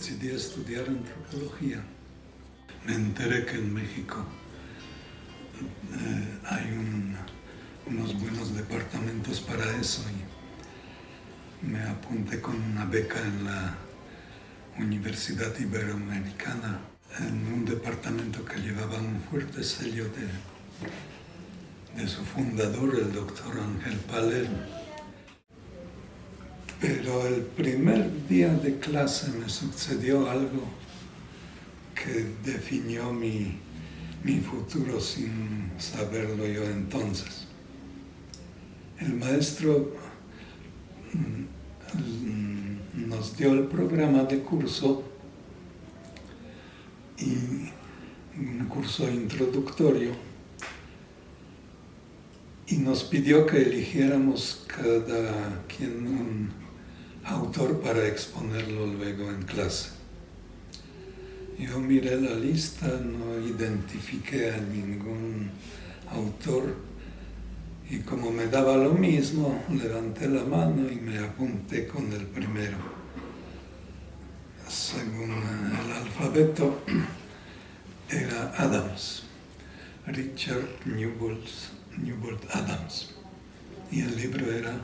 decidí estudiar antropología. Me enteré que en México hay unos buenos departamentos para eso y me apunté con una beca en la Universidad Iberoamericana en un departamento que llevaba un fuerte sello de su fundador, el doctor Ángel Palermo. Pero el primer día de clase me sucedió algo que definió mi futuro sin saberlo yo entonces. El maestro nos dio el programa de curso, y un curso introductorio, y nos pidió que eligiéramos cada quien un autor para exponerlo luego en clase. Yo miré la lista, no identifiqué a ningún autor y como me daba lo mismo, levanté la mano y me apunté con el primero. Según el alfabeto, era Adams, Richard Newbold Adams. Y el libro era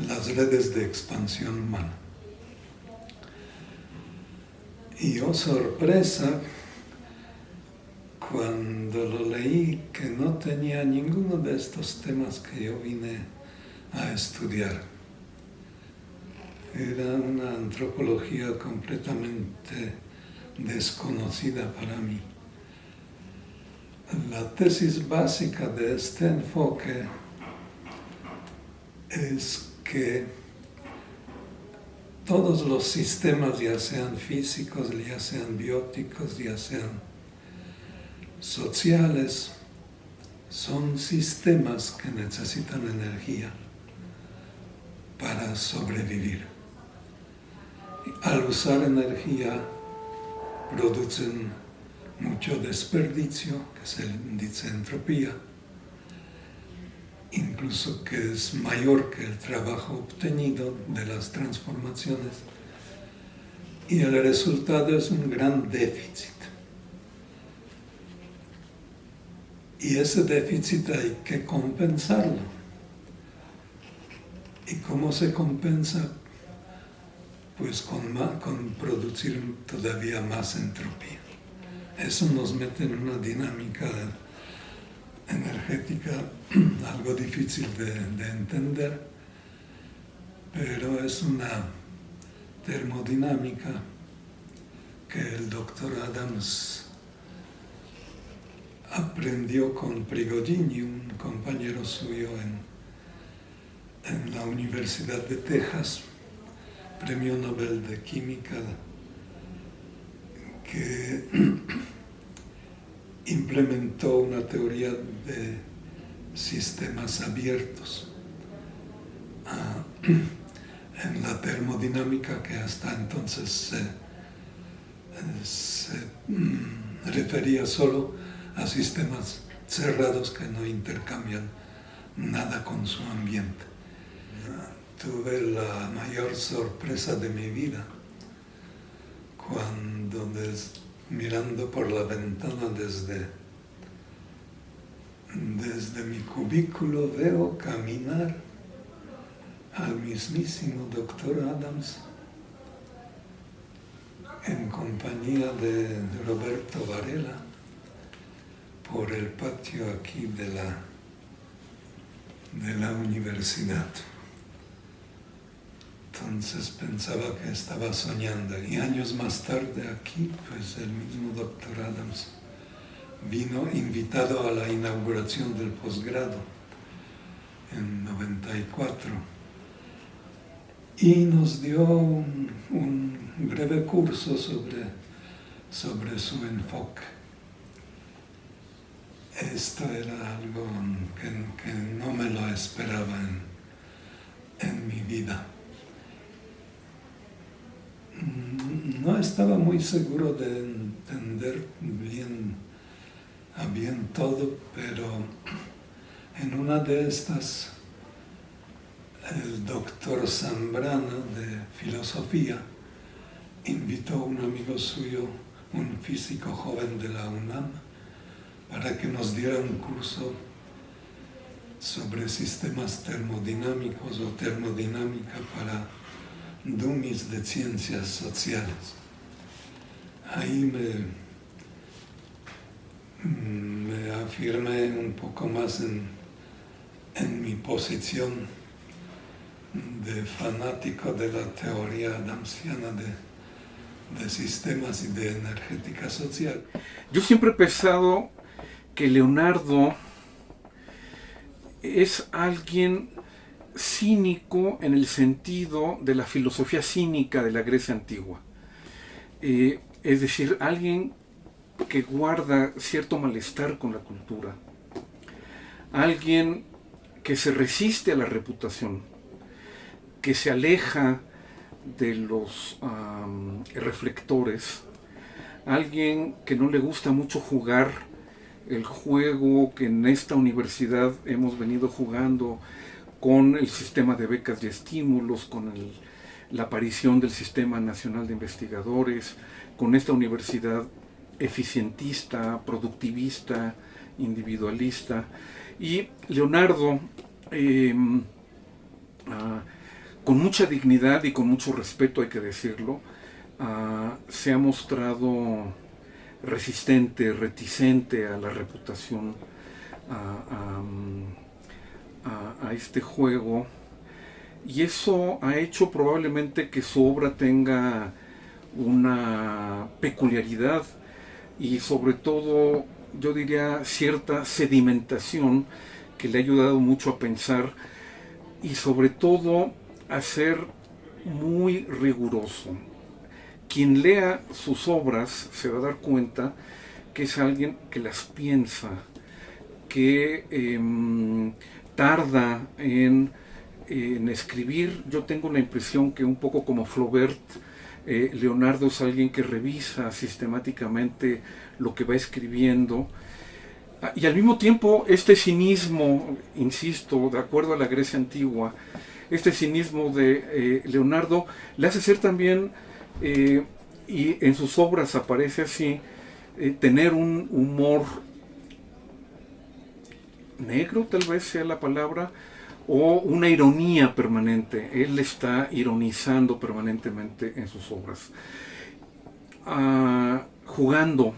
Las redes de expansión humana. Y oh sorpresa, cuando lo leí, que no tenía ninguno de estos temas que yo vine a estudiar. Era una antropología completamente desconocida para mí. La tesis básica de este enfoque es que todos los sistemas, ya sean físicos, ya sean bióticos, ya sean sociales, son sistemas que necesitan energía para sobrevivir. Al usar energía, producen mucho desperdicio, que se dice entropía, incluso que es mayor que el trabajo obtenido de las transformaciones, y el resultado es un gran déficit. Y ese déficit hay que compensarlo. ¿Y cómo se compensa? Pues con producir todavía más entropía. Eso nos mete en una dinámica energética algo difícil de entender, pero es una termodinámica que el doctor Adams aprendió con Prigogine, un compañero suyo en la Universidad de Texas, Premio Nobel de Química, que implementó una teoría de sistemas abiertos en la termodinámica, que hasta entonces se refería solo a sistemas cerrados que no intercambian nada con su ambiente. Tuve la mayor sorpresa de mi vida cuando mirando por la ventana desde mi cubículo veo caminar al mismísimo doctor Adams en compañía de Roberto Varela por el patio aquí de la universidad. Entonces pensaba que estaba soñando, y años más tarde aquí, pues el mismo doctor Adams vino invitado a la inauguración del posgrado en 94 y nos dio un breve curso sobre su enfoque. Esto era algo que no me lo esperaba en mi vida. No estaba muy seguro de entender bien todo, pero en una de estas, el doctor Zambrano de filosofía invitó a un amigo suyo, un físico joven de la UNAM, para que nos diera un curso sobre sistemas termodinámicos o termodinámica para dummies de ciencias sociales. Ahí me afirmé un poco más en mi posición de fanático de la teoría adamsiana de sistemas y de energética social. Yo siempre he pensado que Leonardo es alguien cínico en el sentido de la filosofía cínica de la Grecia antigua. Es decir, alguien que guarda cierto malestar con la cultura. Alguien que se resiste a la reputación, que se aleja de los reflectores. Alguien que no le gusta mucho jugar el juego que en esta universidad hemos venido jugando con el sistema de becas y estímulos, con la aparición del Sistema Nacional de Investigadores, con esta universidad eficientista, productivista, individualista. Y Leonardo, con mucha dignidad y con mucho respeto, hay que decirlo, se ha mostrado resistente, reticente a la reputación, a este juego, y eso ha hecho probablemente que su obra tenga una peculiaridad y sobre todo, yo diría, cierta sedimentación que le ha ayudado mucho a pensar y sobre todo a ser muy riguroso. Quien lea sus obras se va a dar cuenta que es alguien que las piensa, que tarda en escribir. Yo tengo la impresión que un poco como Flaubert, Leonardo es alguien que revisa sistemáticamente lo que va escribiendo. Y al mismo tiempo este cinismo, insisto, de acuerdo a la Grecia antigua, este cinismo de Leonardo le hace ser también, y en sus obras aparece así, tener un humor negro, tal vez sea la palabra, o una ironía permanente. Él está ironizando permanentemente en sus obras, jugando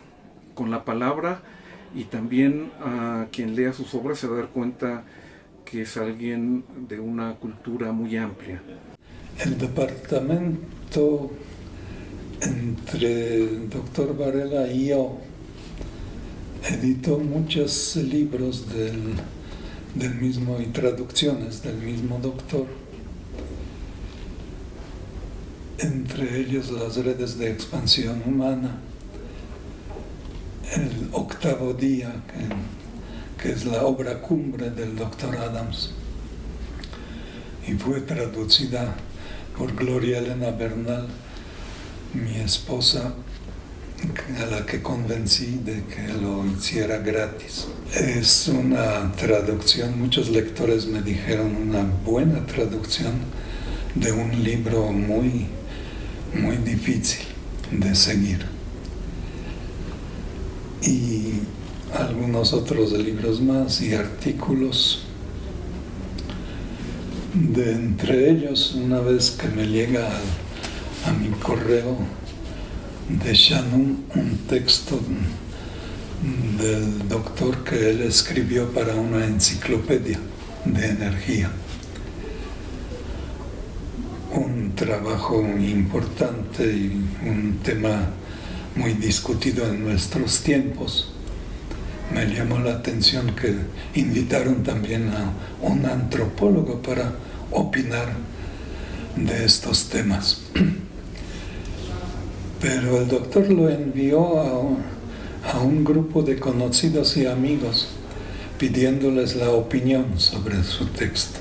con la palabra, y también quien lea sus obras se va a dar cuenta que es alguien de una cultura muy amplia. El departamento entre el doctor Varela y yo editó muchos libros del mismo y traducciones del mismo doctor, entre ellos Las redes de expansión humana, El octavo día, que es la obra cumbre del doctor Adams, y fue traducida por Gloria Elena Bernal, mi esposa, a la que convencí de que lo hiciera gratis. Es una traducción, muchos lectores me dijeron, una buena traducción de un libro muy, muy difícil de seguir. Y algunos otros libros más y artículos. De entre ellos, una vez que me llega a mi correo de Shannon un texto del doctor que él escribió para una enciclopedia de energía. Un trabajo importante y un tema muy discutido en nuestros tiempos. Me llamó la atención que invitaron también a un antropólogo para opinar de estos temas. Pero el doctor lo envió a un grupo de conocidos y amigos pidiéndoles la opinión sobre su texto.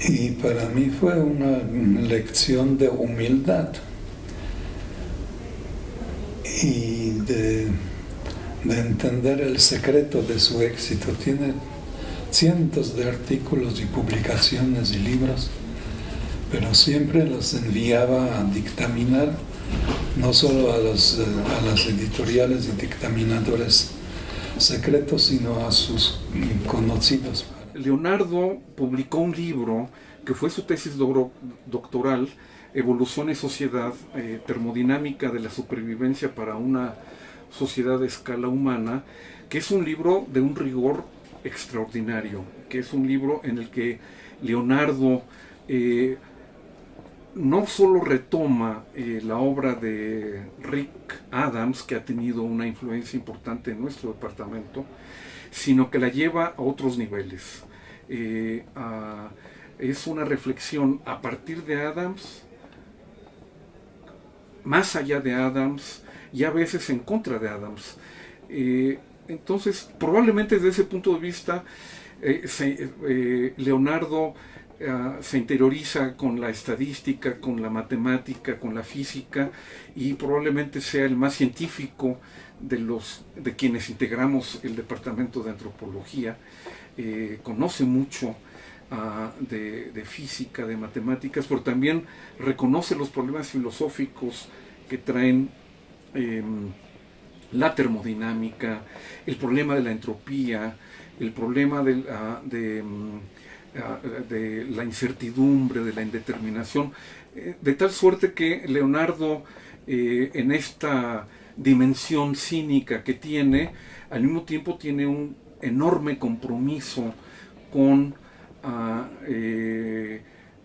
Y para mí fue una lección de humildad y de entender el secreto de su éxito. Tiene cientos de artículos y publicaciones y libros, pero siempre los enviaba a dictaminar, no solo a las editoriales y dictaminadores secretos, sino a sus conocidos. Leonardo publicó un libro que fue su tesis doctoral, Evolución y Sociedad, termodinámica de la supervivencia para una sociedad de escala humana, que es un libro de un rigor extraordinario, que es un libro en el que Leonardo no solo retoma la obra de Rick Adams, que ha tenido una influencia importante en nuestro departamento, sino que la lleva a otros niveles. Es una reflexión a partir de Adams, más allá de Adams, y a veces en contra de Adams. Entonces, probablemente desde ese punto de vista, Leonardo se interioriza con la estadística, con la matemática, con la física, y probablemente sea el más científico de quienes integramos el departamento de antropología. Conoce mucho de física, de matemáticas, pero también reconoce los problemas filosóficos que traen la termodinámica, el problema de la entropía, el problema de la incertidumbre, de la indeterminación, de tal suerte que Leonardo, en esta dimensión cínica que tiene, al mismo tiempo tiene un enorme compromiso con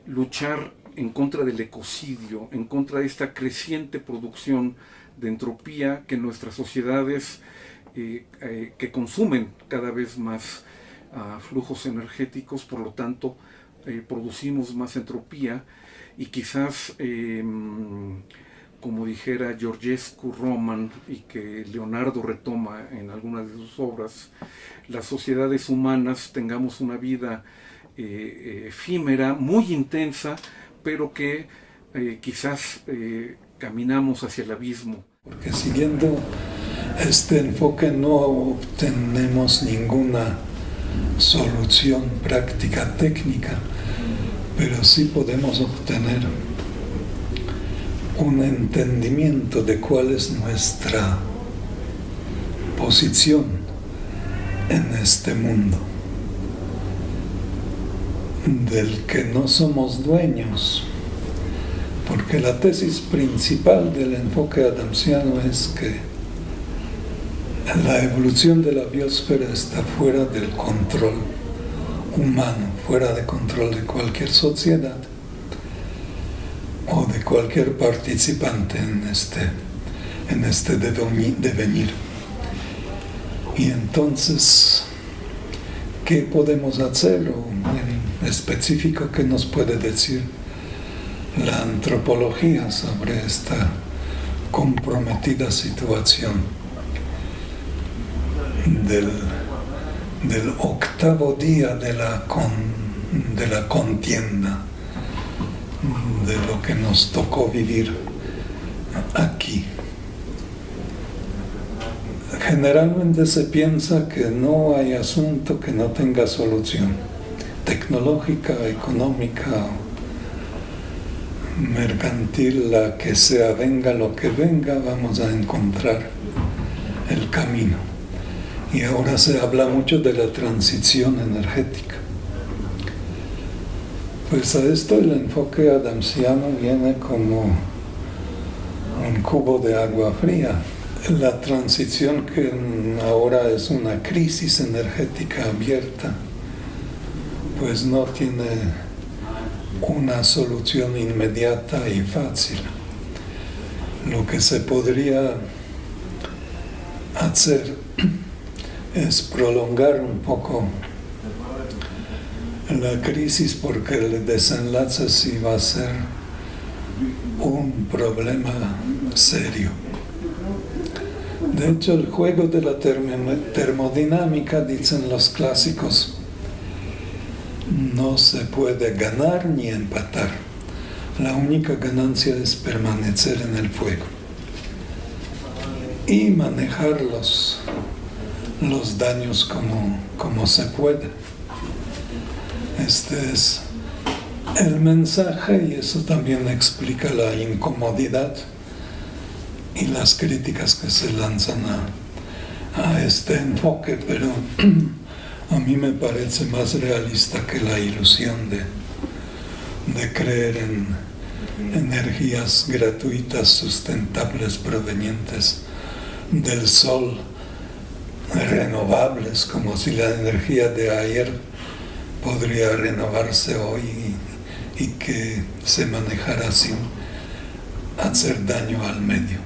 luchar en contra del ecocidio, en contra de esta creciente producción de entropía que nuestras sociedades que consumen cada vez más flujos energéticos, por lo tanto producimos más entropía, y quizás como dijera Georgescu Roman, y que Leonardo retoma en algunas de sus obras, las sociedades humanas tengamos una vida efímera, muy intensa, pero que quizás caminamos hacia el abismo. Porque siguiendo este enfoque no obtenemos ninguna solución práctica técnica, pero sí podemos obtener un entendimiento de cuál es nuestra posición en este mundo, del que no somos dueños, porque la tesis principal del enfoque adamsiano es que la evolución de la biosfera está fuera del control humano, fuera de control de cualquier sociedad o de cualquier participante en este devenir. Y entonces, ¿qué podemos hacer? O en específico, ¿qué nos puede decir la antropología sobre esta comprometida situación del octavo día de la contienda, de lo que nos tocó vivir aquí? Generalmente se piensa que no hay asunto que no tenga solución tecnológica, económica, mercantil, la que sea, venga lo que venga, vamos a encontrar el camino. Y ahora se habla mucho de la transición energética. Pues a esto el enfoque adamsiano viene como un cubo de agua fría. La transición, que ahora es una crisis energética abierta, pues no tiene una solución inmediata y fácil. Lo que se podría hacer es prolongar un poco la crisis, porque el desenlace sí va a ser un problema serio. De hecho, el juego de la termodinámica, dicen los clásicos, no se puede ganar ni empatar. La única ganancia es permanecer en el fuego y manejar los daños como se puede. Este es el mensaje, y eso también explica la incomodidad y las críticas que se lanzan a este enfoque, pero a mí me parece más realista que la ilusión de creer en energías gratuitas, sustentables, provenientes del sol, renovables, como si la energía de ayer podría renovarse hoy y que se manejara sin hacer daño al medio.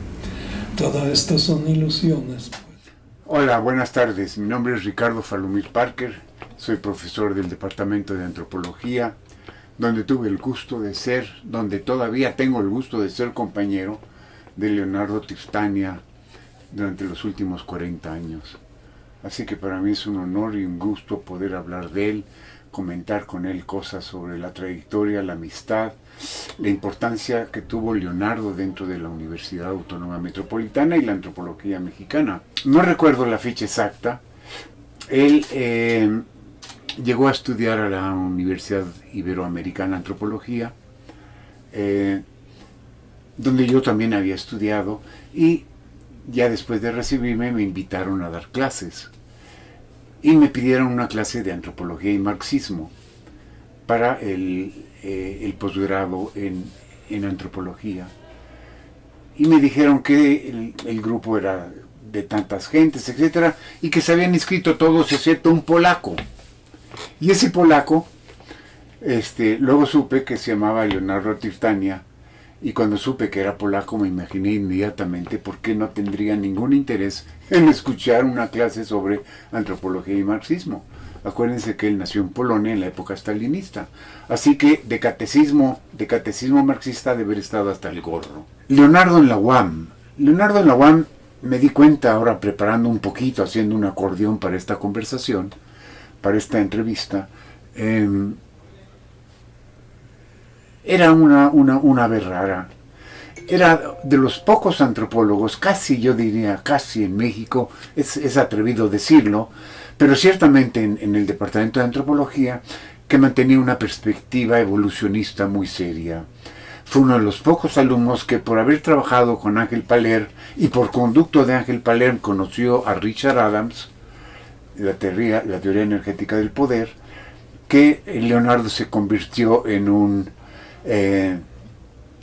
Todo esto son ilusiones. Hola, buenas tardes. Mi nombre es Ricardo Falumir Parker. Soy profesor del Departamento de Antropología, donde tuve el gusto de ser, donde todavía tengo el gusto de ser compañero de Leonardo Tristania durante los últimos 40 años. Así que para mí es un honor y un gusto poder hablar de él, comentar con él cosas sobre la trayectoria, la amistad, la importancia que tuvo Leonardo dentro de la Universidad Autónoma Metropolitana y la antropología mexicana. No recuerdo la fecha exacta. Él llegó a estudiar a la Universidad Iberoamericana Antropología, donde yo también había estudiado, y ya después de recibirme me invitaron a dar clases. Y me pidieron una clase de antropología y marxismo para el posgrado en antropología. Y me dijeron que el grupo era de tantas gentes, etcétera, y que se habían inscrito todos excepto un polaco. Y ese polaco, luego supe que se llamaba Leonardo Tristania, y cuando supe que era polaco me imaginé inmediatamente por qué no tendría ningún interés en escuchar una clase sobre antropología y marxismo. Acuérdense que él nació en Polonia en la época stalinista, así que de catecismo marxista debe haber estado hasta el gorro. Leonardo en la UAM me di cuenta ahora preparando un poquito, haciendo un acordeón para esta conversación, para esta entrevista, era una ave rara. Era de los pocos antropólogos, casi yo diría, casi en México, es atrevido decirlo, pero ciertamente en el Departamento de Antropología, que mantenía una perspectiva evolucionista muy seria. Fue uno de los pocos alumnos que, por haber trabajado con Ángel Paler y por conducto de Ángel Paler, conoció a Richard Adams, la teoría energética del poder, que Leonardo se convirtió en un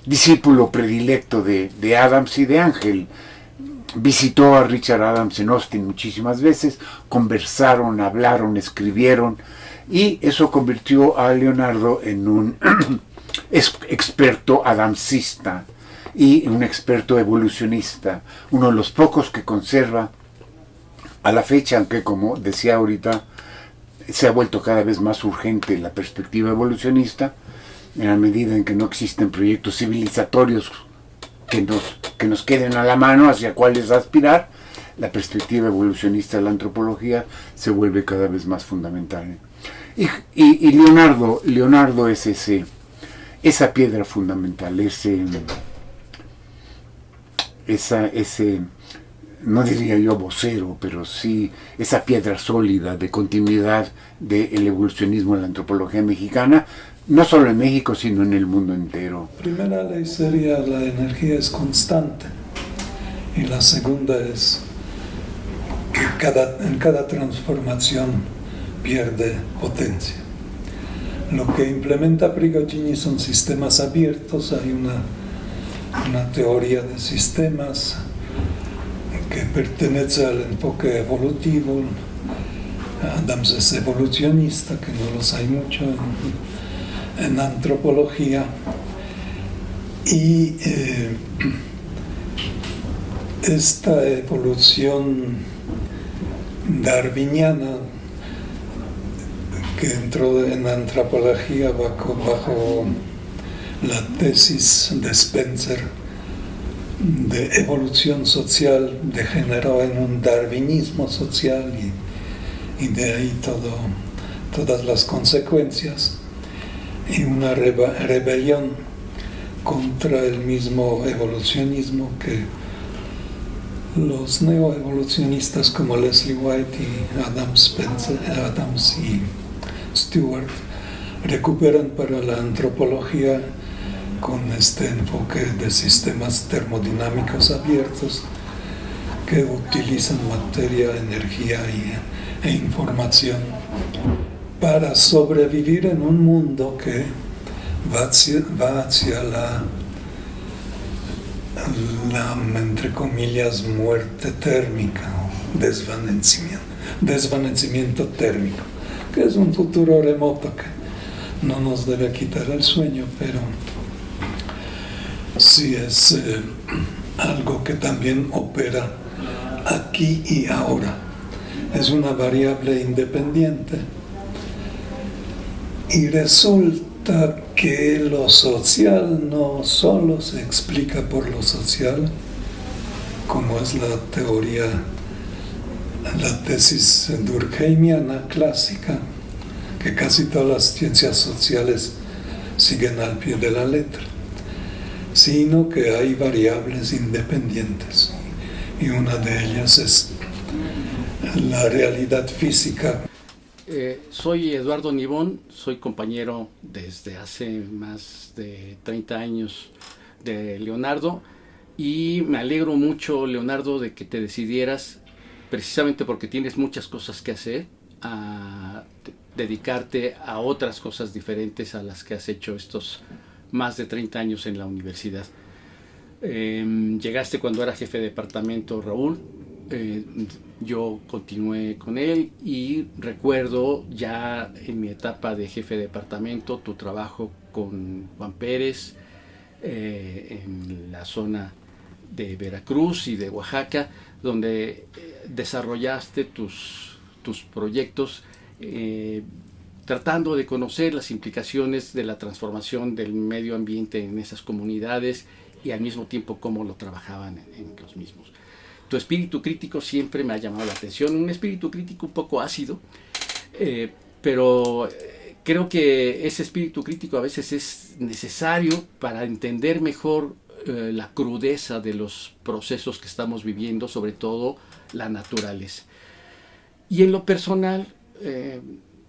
discípulo predilecto de Adams y de Ángel. Visitó a Richard Adams en Austin muchísimas veces, conversaron, hablaron, escribieron, y eso convirtió a Leonardo en un experto adamsista y un experto evolucionista, uno de los pocos que conserva a la fecha, aunque como decía ahorita, se ha vuelto cada vez más urgente la perspectiva evolucionista, en la medida en que no existen proyectos civilizatorios que nos queden a la mano hacia cuáles aspirar. La perspectiva evolucionista de la antropología se vuelve cada vez más fundamental. Y Leonardo es esa piedra fundamental, ese no diría yo vocero, pero sí esa piedra sólida de continuidad del evolucionismo en la antropología mexicana, no solo en México, sino en el mundo entero. La primera ley sería la energía es constante, y la segunda es que en cada transformación pierde potencia. Lo que implementa Prigogine son sistemas abiertos. Hay una teoría de sistemas que pertenece al enfoque evolutivo. Adams es evolucionista, que no los hay mucho en antropología. Y esta evolución darwiniana que entró en antropología bajo la tesis de Spencer de evolución social, degeneró en un darwinismo social y de ahí todas las consecuencias, y una rebelión contra el mismo evolucionismo que los neoevolucionistas como Leslie White y Adams y Stewart recuperan para la antropología con este enfoque de sistemas termodinámicos abiertos que utilizan materia, energía e información para sobrevivir en un mundo que va hacia la, entre comillas, muerte térmica o desvanecimiento térmico, que es un futuro remoto que no nos debe quitar el sueño, pero sí es algo que también opera aquí y ahora. Es una variable independiente. Y resulta que lo social no solo se explica por lo social, como es la teoría, la tesis durkheimiana clásica, que casi todas las ciencias sociales siguen al pie de la letra, sino que hay variables independientes, y una de ellas es la realidad física. Soy Eduardo Nibón, soy compañero desde hace más de 30 años de Leonardo, y me alegro mucho, Leonardo, de que te decidieras, precisamente porque tienes muchas cosas que hacer, a dedicarte a otras cosas diferentes a las que has hecho estos más de 30 años en la universidad. Llegaste cuando era jefe de departamento Raúl, yo continué con él y recuerdo ya en mi etapa de jefe de departamento tu trabajo con Juan Pérez en la zona de Veracruz y de Oaxaca, donde desarrollaste tus proyectos tratando de conocer las implicaciones de la transformación del medio ambiente en esas comunidades y al mismo tiempo cómo lo trabajaban en los mismos. Tu espíritu crítico siempre me ha llamado la atención, un espíritu crítico un poco ácido, pero creo que ese espíritu crítico a veces es necesario para entender mejor la crudeza de los procesos que estamos viviendo, sobre todo la naturaleza. Y en lo personal,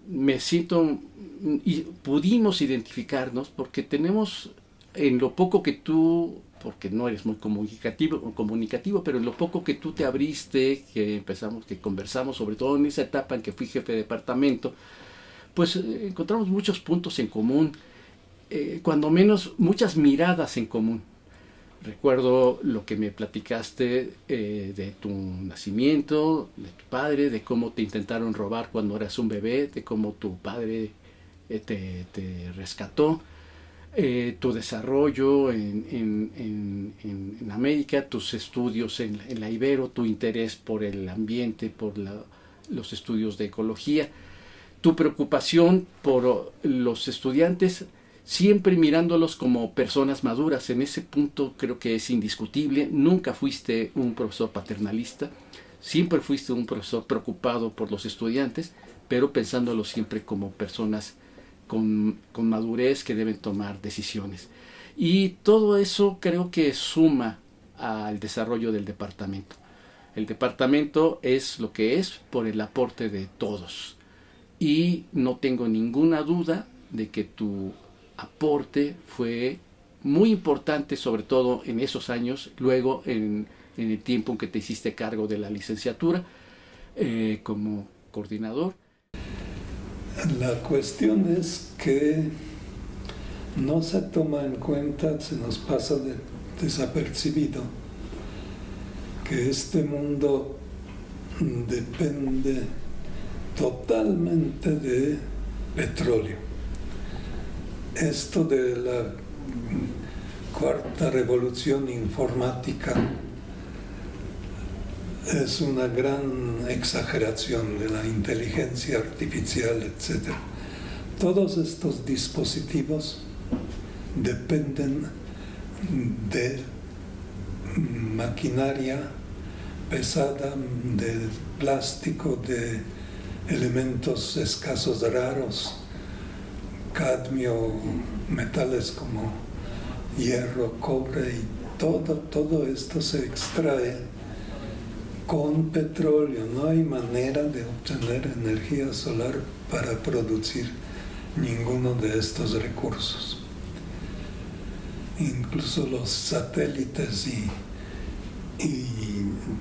me siento, y pudimos identificarnos porque tenemos en lo poco que tú, porque no eres muy comunicativo, pero en lo poco que tú te abriste, que conversamos, sobre todo en esa etapa en que fui jefe de departamento, pues encontramos muchos puntos en común, cuando menos muchas miradas en común. Recuerdo lo que me platicaste de tu nacimiento, de tu padre, de cómo te intentaron robar cuando eras un bebé, de cómo tu padre te rescató, tu desarrollo en América, tus estudios en la Ibero, tu interés por el ambiente, por los estudios de ecología, tu preocupación por los estudiantes, siempre mirándolos como personas maduras. En ese punto creo que es indiscutible. Nunca fuiste un profesor paternalista, siempre fuiste un profesor preocupado por los estudiantes, pero pensándolos siempre como personas con madurez que deben tomar decisiones. Y todo eso creo que suma al desarrollo del departamento. El departamento es lo que es por el aporte de todos. Y no tengo ninguna duda de que tu aporte fue muy importante, sobre todo en esos años, luego en el tiempo en que te hiciste cargo de la licenciatura como coordinador. La cuestión es que no se toma en cuenta, se nos pasa desapercibido, que este mundo depende totalmente de petróleo. Esto de la cuarta revolución informática es una gran exageración de la inteligencia artificial, etc. Todos estos dispositivos dependen de maquinaria pesada, de plástico, de elementos escasos raros, cadmio, metales como hierro, cobre, y todo esto se extrae con petróleo. No hay manera de obtener energía solar para producir ninguno de estos recursos. Incluso los satélites y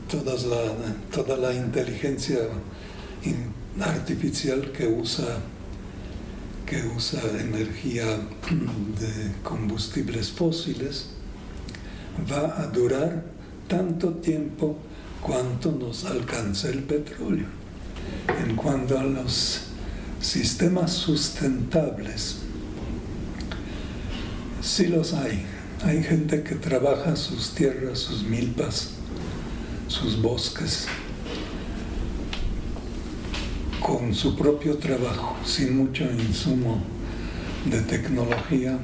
toda la inteligencia artificial que usa energía de combustibles fósiles va a durar tanto tiempo cuanto nos alcance el petróleo. En cuanto a los sistemas sustentables, sí los hay. Hay gente que trabaja sus tierras, sus milpas, sus bosques, con su propio trabajo, sin mucho insumo de tecnología,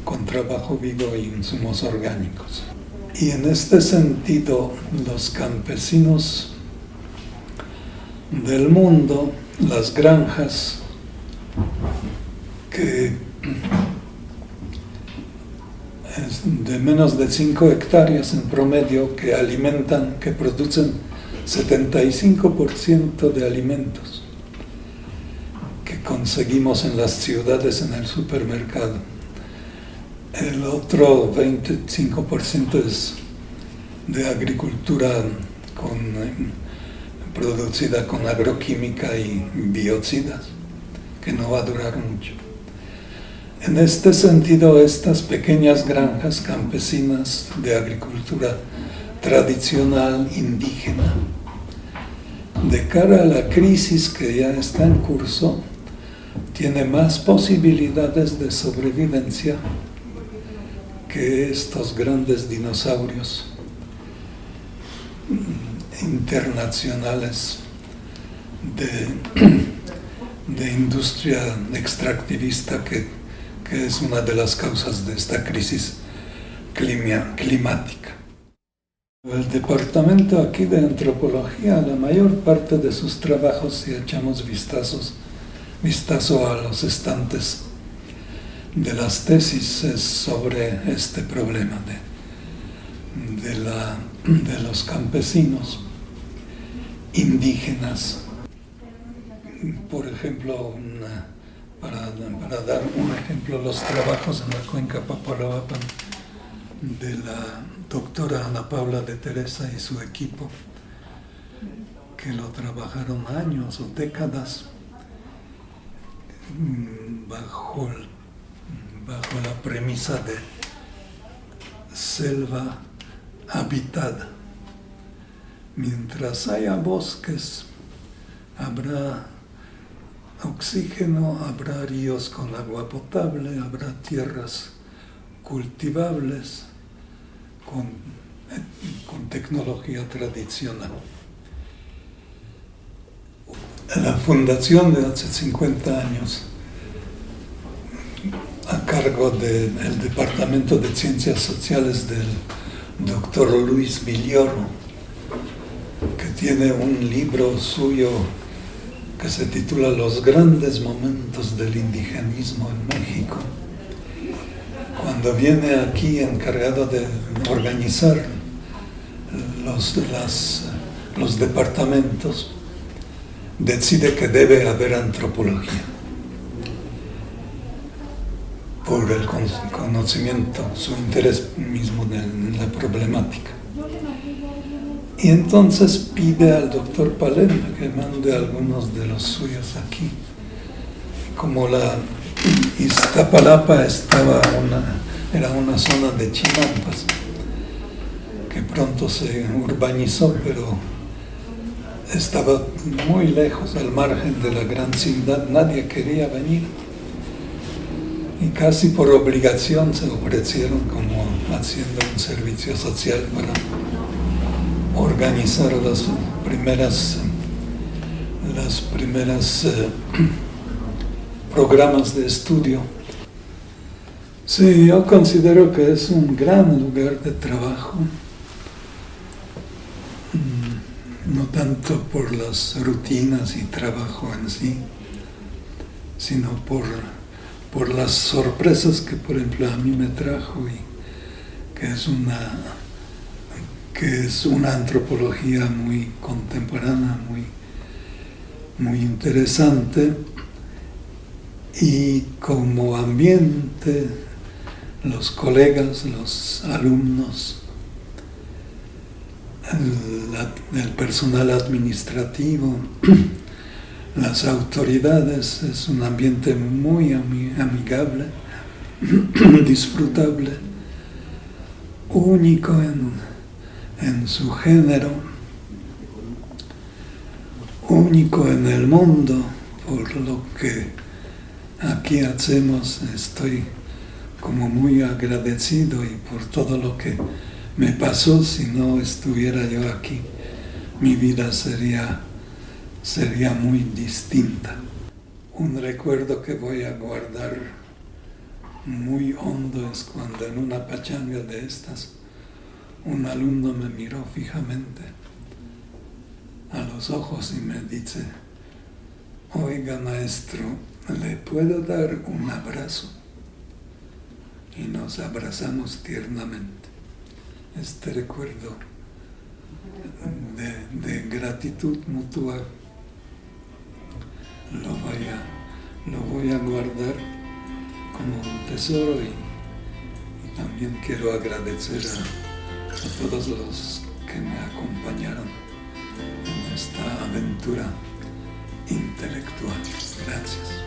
con trabajo vivo e insumos orgánicos. Y en este sentido, los campesinos del mundo, las granjas que de menos de 5 hectáreas en promedio, que producen 75% de alimentos que conseguimos en las ciudades en el supermercado. El otro 25% es de agricultura producida con agroquímica y biocidas, que no va a durar mucho. En este sentido, estas pequeñas granjas campesinas de agricultura tradicional indígena, de cara a la crisis que ya está en curso, tiene más posibilidades de sobrevivencia que estos grandes dinosaurios internacionales de industria extractivista que es una de las causas de esta crisis climática. El departamento aquí de antropología, la mayor parte de sus trabajos, si echamos vistazo a los estantes de las tesis, es sobre este problema de los campesinos indígenas. Por ejemplo, para dar un ejemplo, los trabajos en la cuenca Papaloapan de la doctora Ana Paula de Teresa y su equipo, que lo trabajaron años o décadas bajo la premisa de selva habitada. Mientras haya bosques, habrá oxígeno, habrá ríos con agua potable, habrá tierras cultivables con tecnología tradicional. La fundación de hace 50 años, a cargo del Departamento de Ciencias Sociales del doctor Luis Villoro, que tiene un libro suyo que se titula Los grandes momentos del indigenismo en México. Cuando viene aquí encargado de organizar los departamentos, decide que debe haber antropología por el conocimiento, su interés mismo en la problemática. Y entonces pide al doctor Palermo que mande algunos de los suyos aquí. Como la Iztapalapa era una zona de chinampas que pronto se urbanizó, pero estaba muy lejos, al margen de la gran ciudad, nadie quería venir. Y casi por obligación se ofrecieron como haciendo un servicio social para organizar las primeras programas de estudio. Sí, yo considero que es un gran lugar de trabajo, no tanto por las rutinas y trabajo en sí, sino por las sorpresas que, por ejemplo, a mí me trajo, y que es una antropología muy contemporánea, muy interesante, Y como ambiente, los colegas, los alumnos, el personal administrativo, las autoridades, es un ambiente muy amigable, disfrutable, único en su género, único en el mundo, por lo que aquí hacemos. Estoy como muy agradecido y por todo lo que me pasó. Si no estuviera yo aquí, mi vida sería muy distinta. Un recuerdo que voy a guardar muy hondo es cuando en una pachanga de estas un alumno me miró fijamente a los ojos y me dice: oiga, maestro, ¿le puedo dar un abrazo? Y nos abrazamos tiernamente. Este recuerdo de gratitud mutua lo voy a guardar como un tesoro, y también quiero agradecer a todos los que me acompañaron en esta aventura intelectual. Gracias.